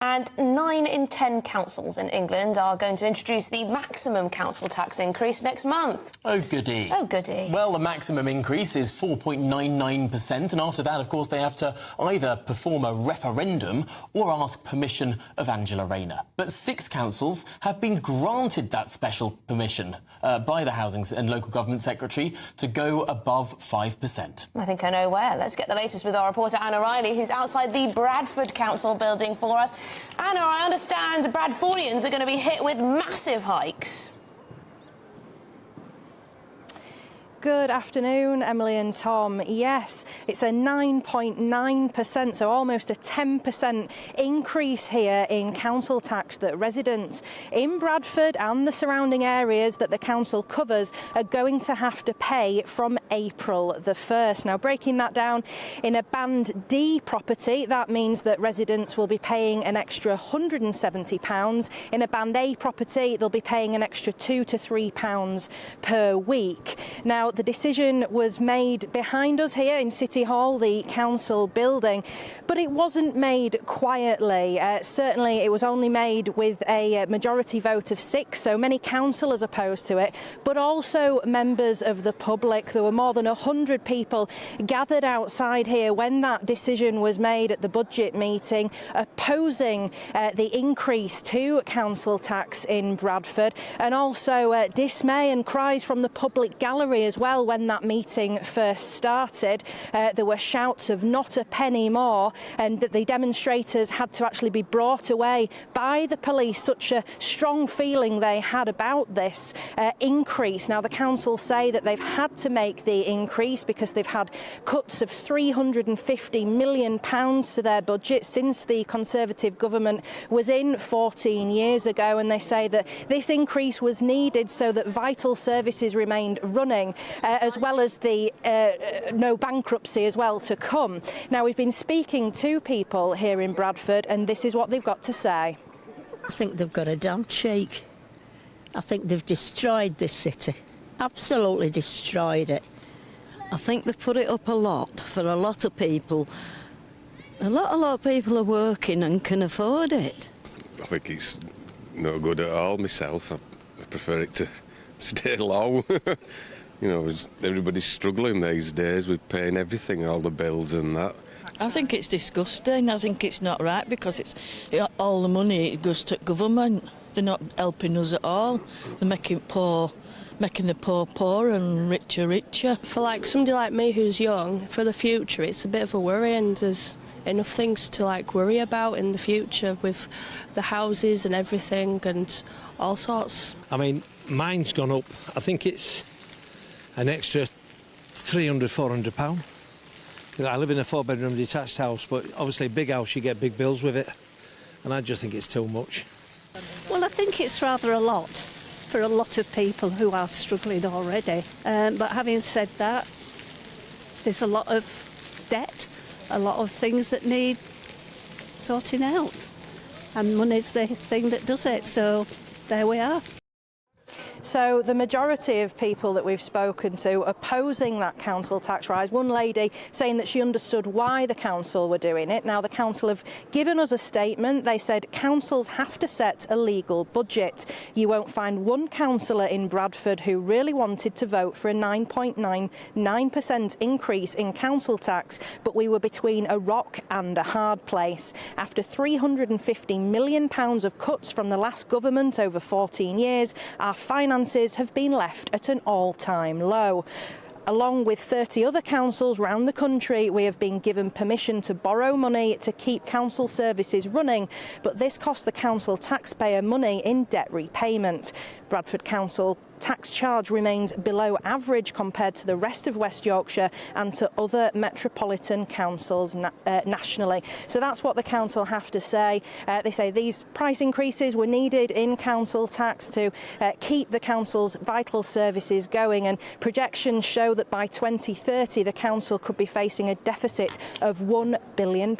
And 9 in 10 councils in England are going to introduce the maximum council tax increase next month. Oh, goody. Oh, goody. Well, the maximum increase is 4.99%, and after that, of course, they have to either perform a referendum or ask permission of Angela Rayner. But 6 councils have been granted that special permission by the Housing and Local Government Secretary to go above 5%. I think I know where. Let's get the latest with our reporter Anna Riley, who's outside the Bradford Council building for us. Anna, I understand Bradfordians are going to be hit with massive hikes. Good afternoon, Emily and Tom. Yes, it's a 9.9%, so almost a 10% increase here in council tax that residents in Bradford and the surrounding areas that the council covers are going to have to pay from April the 1st. Now, breaking that down, in a Band D property, that means that residents will be paying an extra £170. In a Band A property, they'll be paying an extra £2 to £3 per week. Now, the decision was made behind us here in City Hall, the council building, but it wasn't made quietly. Certainly, it was only made with a majority vote of 6, so many councillors opposed to it, but also members of the public. There were more than 100 people gathered outside here when that decision was made at the budget meeting, opposing the increase to council tax in Bradford, and also dismay and cries from the public gallery as well. When that meeting first started, there were shouts of not a penny more, and that the demonstrators had to actually be brought away by the police. Such a strong feeling they had about this increase. Now, the council say that they've had to make the increase because they've had cuts of £350 million to their budget since the Conservative government was in 14 years ago, and they say that this increase was needed so that vital services remained running, as well as the no bankruptcy as well to come. Now, we've been speaking to people here in Bradford, and this is what they've got to say. I think they've got a damn shake. I think they've destroyed this city. Absolutely destroyed it. I think they've put it up a lot for a lot of people. A lot of people are working and can afford it. I think it's not good at all myself. I prefer it to stay low. You know, everybody's struggling these days with paying everything, all the bills and that. I think it's disgusting. I think it's not right because all the money goes to government. They're not helping us at all. They're making the poor poorer and richer. For like somebody like me who's young, for the future it's a bit of a worry, and there's enough things to like worry about in the future with the houses and everything and all sorts. I mean, mine's gone up. I think it's an extra £300–400. I live in a 4-bedroom detached house, but obviously a big house, you get big bills with it, and I just think it's too much. Well, I think it's rather a lot for a lot of people who are struggling already. But having said that, there's a lot of debt, a lot of things that need sorting out, and money's the thing that does it, so there we are. So the majority of people that we've spoken to opposing that council tax rise, one lady saying that she understood why the council were doing it. Now, the council have given us a statement. They said councils have to set a legal budget. You won't find one councillor in Bradford who really wanted to vote for a 9.99% increase in council tax, but we were between a rock and a hard place. After £350 million of cuts from the last government over 14 years, our finances have been left at an all-time low. Along with 30 other councils around the country, we have been given permission to borrow money to keep council services running, but this costs the council taxpayer money in debt repayment. Bradford Council tax charge remains below average compared to the rest of West Yorkshire and to other metropolitan councils nationally. So that's what the council have to say. They say these price increases were needed in council tax to keep the council's vital services going, and projections show that by 2030 the council could be facing a deficit of £1 billion.